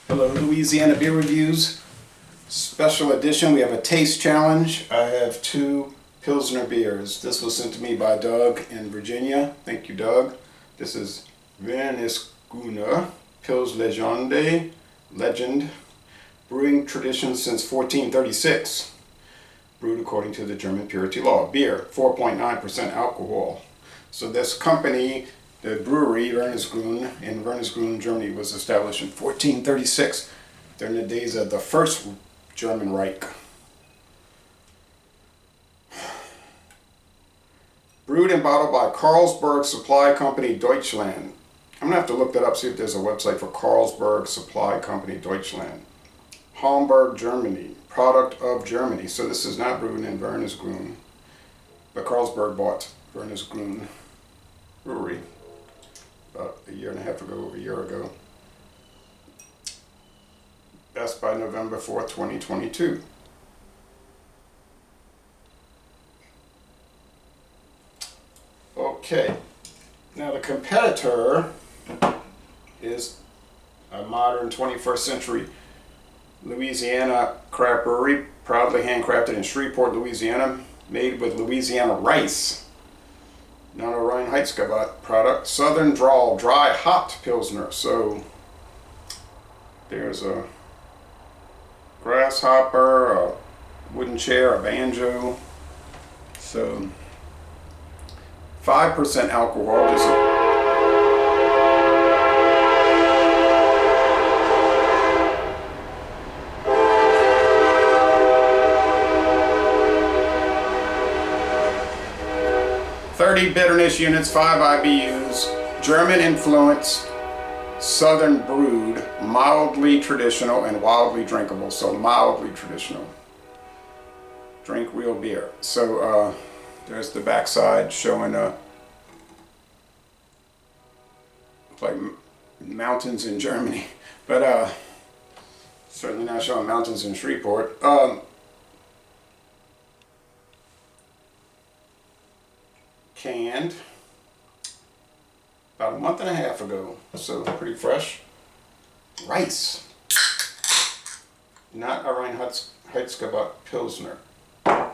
Hello, Louisiana Beer Reviews. Special edition. We have a taste challenge. I have two Pilsner beers. This was sent to me by Doug in Virginia. Thank you, Doug. This is Wernesgrüner Pils Legende. Brewing tradition since 1436. Brewed according to the German purity law. Beer, 4.9% alcohol. So this company, the brewery, Wernesgrüner, in Wernesgrüner, Germany, was established in 1436 during the days of the First German Reich. Brewed and bottled by Carlsberg Supply Company Deutschland. I'm going to have to look that up, see if there's a website for Carlsberg Supply Company Deutschland. Hamburg, Germany. Product of Germany. So this is not brewed in Wernesgrüner, but Carlsberg bought Wernesgrüner Brewery about a year and a half ago, over a year ago. Best by November 4th, 2022. Okay, now the competitor is a modern 21st century Louisiana craft brewery, proudly handcrafted in Shreveport, Louisiana, made with Louisiana rice. Not a Reinheitsgebot product. Southern Drawl, dry hopped Pilsner. So there's a grasshopper, a wooden chair, a banjo. So 5% alcohol, just a 30 bitterness units, 5 IBUs, German influenced, southern brewed, mildly traditional and wildly drinkable. So mildly traditional. Drink real beer. So there's the backside showing like mountains in Germany, but certainly not showing mountains in Shreveport. Canned about a month and a half ago, so pretty fresh. Rice, not a Reinheitsgebot Pilsner. But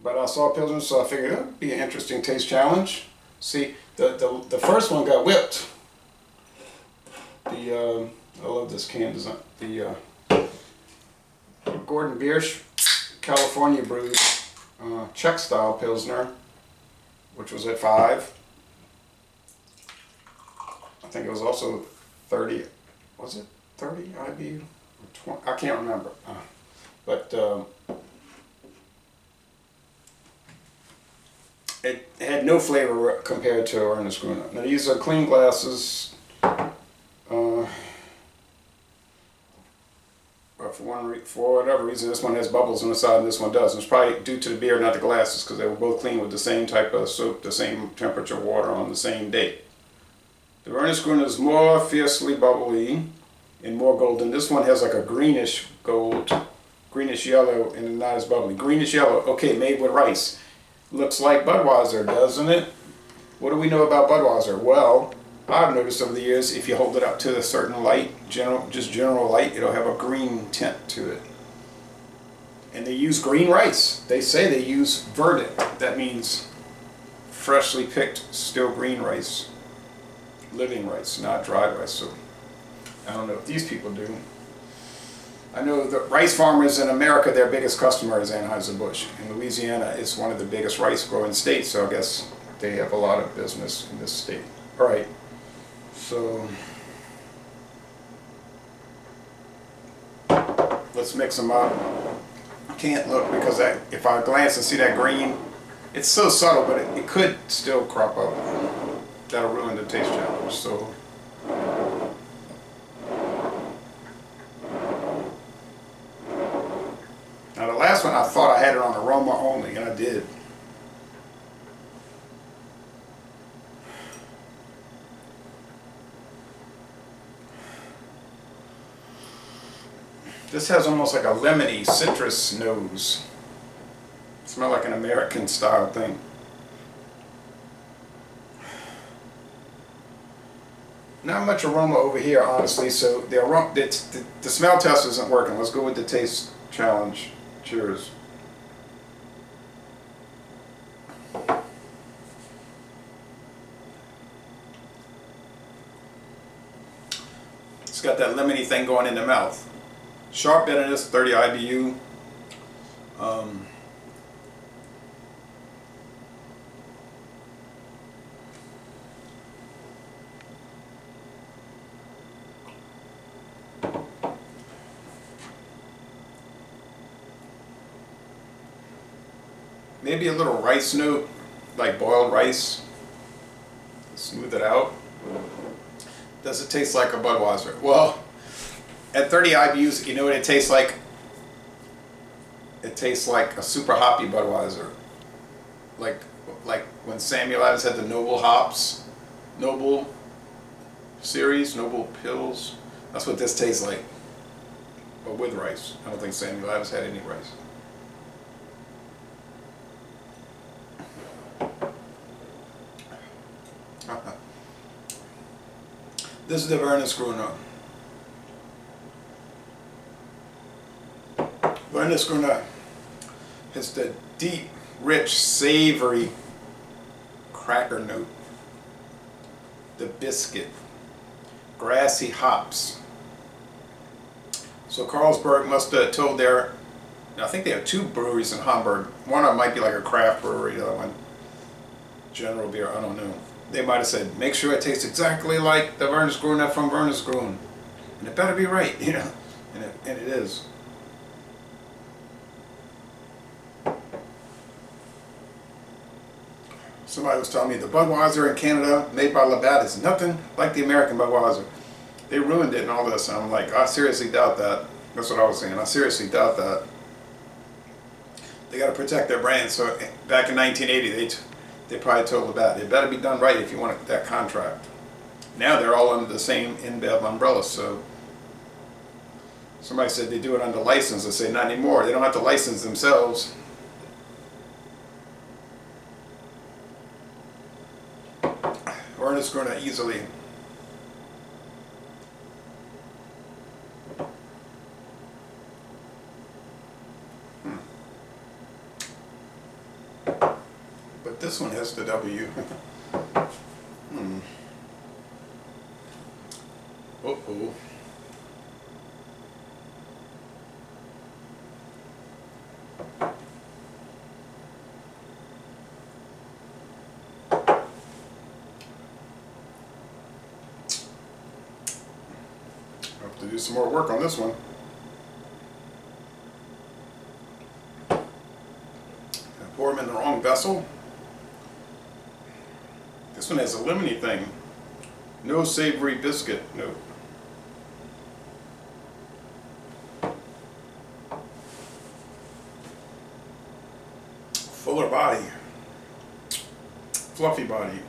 I saw Pilsner, so I figured it would be an interesting taste challenge. See, the first one got whipped. I love this can design. The Gordon Biersch, California brewed Czech style Pilsner, which was at 5. I think it was also 30, was it 30 IBU? Or 20, I can't remember. But it had no flavor compared to Wernesgrüner. Now these are clean glasses. For whatever reason, this one has bubbles on the side and this one doesn't. It's probably due to the beer, not the glasses, because they were both cleaned with the same type of soap, the same temperature water on the same date. The Wernesgrüner is more fiercely bubbly and more golden. This one has like a greenish gold, greenish yellow, and not as bubbly. Greenish yellow, okay, made with rice. Looks like Budweiser, doesn't it? What do we know about Budweiser? Well, I've noticed over the years, if you hold it up to a certain light, general light, it'll have a green tint to it. And they use green rice. They say they use verdant. That means freshly picked, still green rice. Living rice, not dried rice. So I don't know if these people do. I know the rice farmers in America, their biggest customer is Anheuser-Busch. In Louisiana, it's one of the biggest rice growing states, so I guess they have a lot of business in this state. All right. So let's mix them up. I can't look because if I glance and see that green, it's so subtle, but it could still crop up. That'll ruin the taste challenge. So now the last one, I thought I had it on aroma only, and I did. This has almost like a lemony citrus nose. Smell like an American style thing. Not much aroma over here, honestly. So the aroma, the smell test isn't working. Let's go with the taste challenge. Cheers. It's got that lemony thing going in the mouth. Sharp bitterness, 30 IBU. Maybe a little rice note, like boiled rice. Smooth it out. Does it taste like a Budweiser? Well, at 30 IBUs, you know what it tastes like? It tastes like a super hoppy Budweiser. Like when Samuel Adams had the Noble hops, Noble series, Noble Pils. That's what this tastes like, but with rice. I don't think Samuel Adams had any rice. This is the Wernesgrüner. Wernesgrüner has the deep, rich, savory cracker note. The biscuit. Grassy hops. So Carlsberg must have told their, I think they have 2 breweries in Hamburg. One of them might be like a craft brewery, the other one general beer, I don't know. They might have said, make sure it tastes exactly like the Wernesgrüner from Wernesgrüner. And it better be right, you know. And it is. Somebody was telling me the Budweiser in Canada, made by Labatt, is nothing like the American Budweiser. They ruined it and all this. And I'm like, I seriously doubt that. That's what I was saying. I seriously doubt that. They got to protect their brand. So back in 1980, they probably told Labatt, it better be done right if you want that contract. Now they're all under the same InBev umbrella, so somebody said they do it under license. I say not anymore. They don't have to license themselves. Wernesgrüner easily. This one has the W. Uh-oh. I have to do some more work on this one. I pour them in the wrong vessel. This one has a lemony thing. No savory biscuit. No. Fuller body. Fluffy body.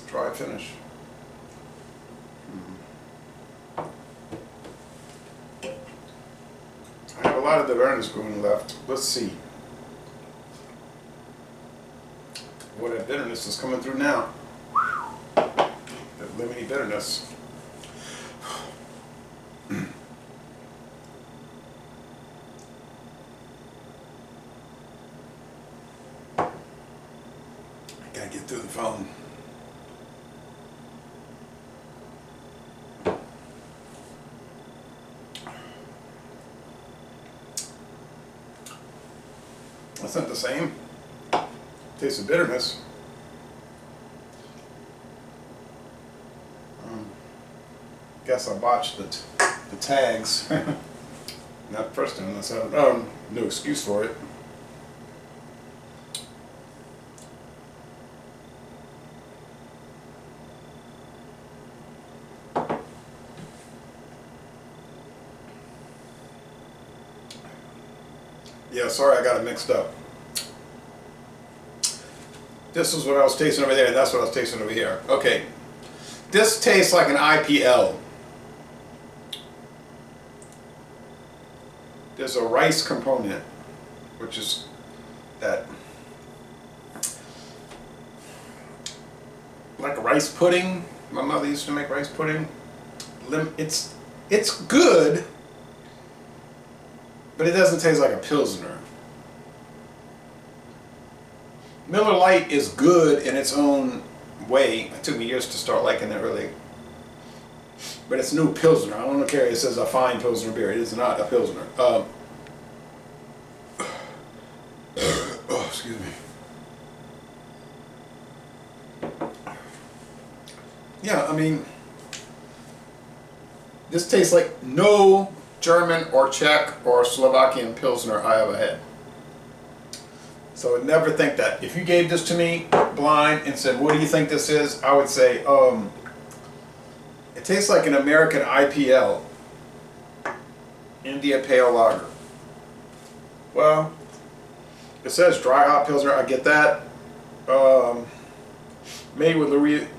Dry finish. I have a lot of the Wernesgrüner left. Let's see. Boy, that bitterness is coming through now. That lemony bitterness. I gotta get through the phone. That's not the same. Taste of bitterness. Guess I botched the tags. Not the first time. That's how. No excuse for it. Yeah, sorry, I got it mixed up. This is what I was tasting over there, and that's what I was tasting over here. Okay. This tastes like an IPL. There's a rice component, which is that like a rice pudding. My mother used to make rice pudding. It's good, but it doesn't taste like a Pilsner. Miller Lite is good in its own way. It took me years to start liking it, really. But it's new Pilsner. I don't care. It says a fine Pilsner beer. It is not a Pilsner. Oh, excuse me. Yeah, I mean, this tastes like no German or Czech or Slovakian Pilsner I ever had. So I would never think that. If you gave this to me blind and said, what do you think this is? I would say, it tastes like an American IPL, India Pale Lager. Well, it says dry hop Pilsner, I get that. Made with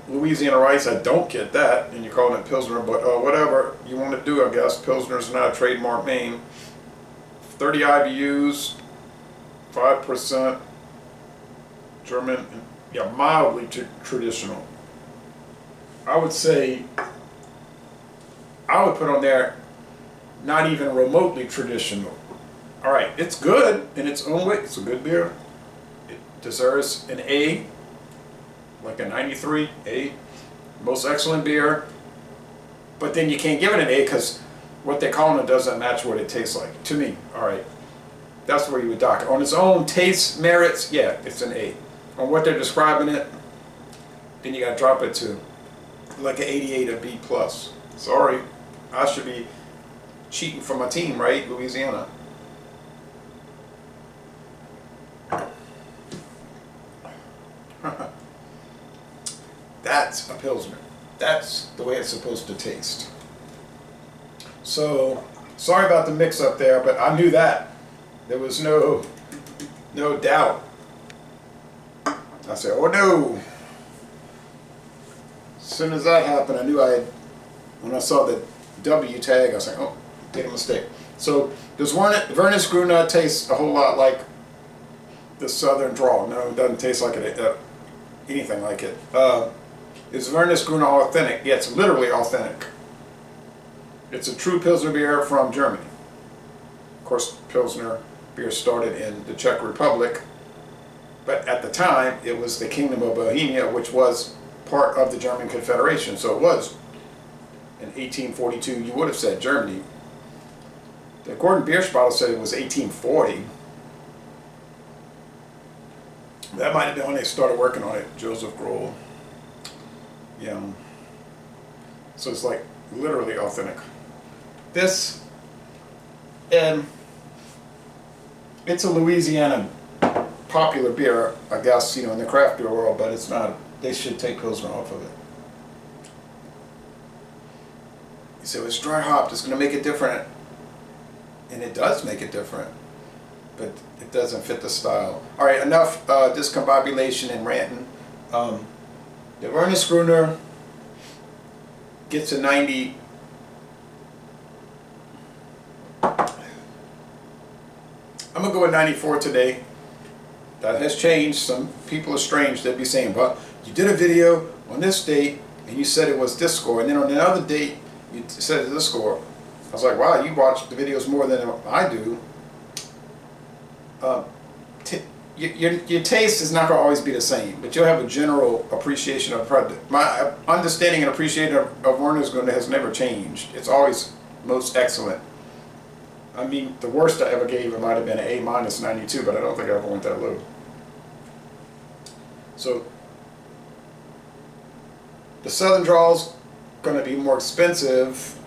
Louisiana rice, I don't get that, and you're calling it Pilsner, but whatever you want to do, I guess. Pilsner's not a trademark name. 30 IBUs, 5% German, yeah, mildly traditional. I would say, I would put on there, not even remotely traditional. All right, it's good in its own way. It's a good beer. It deserves an A, like a 93, A. Most excellent beer. But then you can't give it an A because what they're calling it doesn't match what it tastes like. To me, all right. That's where you would dock it. On its own taste merits, yeah, it's an A. On what they're describing it, then you got to drop it to like an 88 or B+. Sorry, I should be cheating for my team, right? Louisiana. That's a Pilsner. That's the way it's supposed to taste. So, sorry about the mix up there, but I knew that. There was no doubt. I said, oh no. As soon as that happened, I knew when I saw the W tag, I was like, oh, did a mistake. So, does Wernesgrüner taste a whole lot like the Southern Drawl? No, it doesn't taste like anything like it. Is Wernesgrüner authentic? Yeah, it's literally authentic. It's a true Pilsner beer from Germany. Of course, Pilsner beer started in the Czech Republic, but at the time it was the Kingdom of Bohemia, which was part of the German Confederation. So it was in 1842. You would have said Germany. The Gordon Bierschbottle said it was 1840. That might have been when they started working on it. Joseph Drawl. Yeah. So it's like literally authentic. This, it's a Louisiana popular beer, I guess, in the craft beer world, but it's not. They should take Pilsner off of it. You say, well, it's dry hopped, it's going to make it different. And it does make it different, but it doesn't fit the style. All right, enough discombobulation and ranting. The Wernesgrüner gets a 90. I'm going to go with 94 today. That has changed. Some people are strange. They'd be saying, but you did a video on this date and you said it was this score, and then on another date you said it's this score. I was like, wow, you watch the videos more than I do. Your taste is not going to always be the same, but you'll have a general appreciation of the product. My understanding and appreciation of Wernesgrüner has never changed. It's always most excellent. I mean, the worst I ever gave it might have been an A- 92, but I don't think I ever went that low. So, the Southern Drawl's going to be more expensive.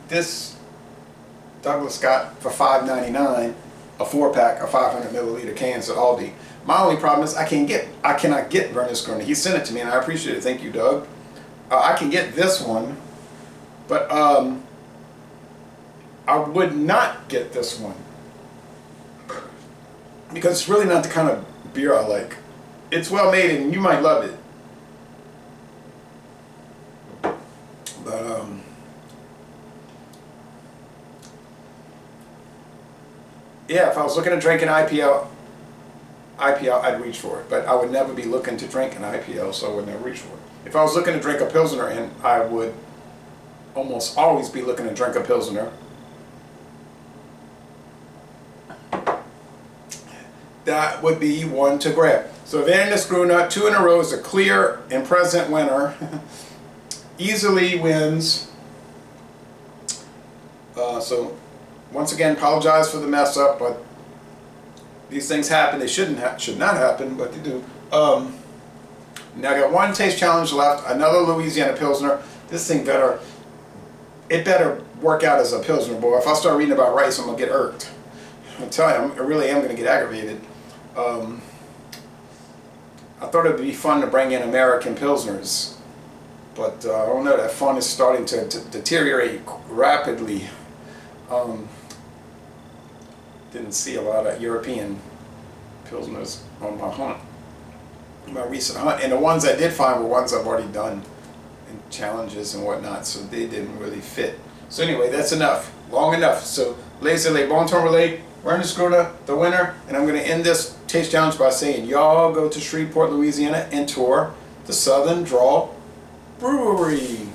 This Douglas got for $5.99 a 4-pack of 500 milliliter cans at Aldi. My only problem is I cannot get Wernesgrüner. He sent it to me and I appreciate it. Thank you, Doug. I can get this one, but I would not get this one because it's really not the kind of beer I like. It's well made and you might love it, but yeah, if I was looking to drink an IPL, IPL, I'd reach for it. But I would never be looking to drink an IPL, so I would never reach for it. If I was looking to drink a Pilsner, and I would almost always be looking to drink a Pilsner, that would be one to grab. So Wernesgrüner, 2 in a row, is a clear and present winner. Easily wins. So once again, apologize for the mess up, but these things happen. They should not happen, but they do. Now I got one taste challenge left. Another Louisiana Pilsner. This thing better work out as a Pilsner, boy. If I start reading about rice, I'm gonna get irked. I tell you, I really am gonna get aggravated. I thought it'd be fun to bring in American Pilsners, but I don't know, that fun is starting to deteriorate rapidly. Didn't see a lot of European Pilsners on my hunt, my recent hunt, and the ones I did find were ones I've already done in challenges and whatnot, so they didn't really fit. So anyway, that's enough, long enough. So laissez-les, bon temps relais, Wernesgrüner, the winner, and I'm going to end this taste challenge by saying y'all go to Shreveport, Louisiana and tour the Southern Drawl Brewery.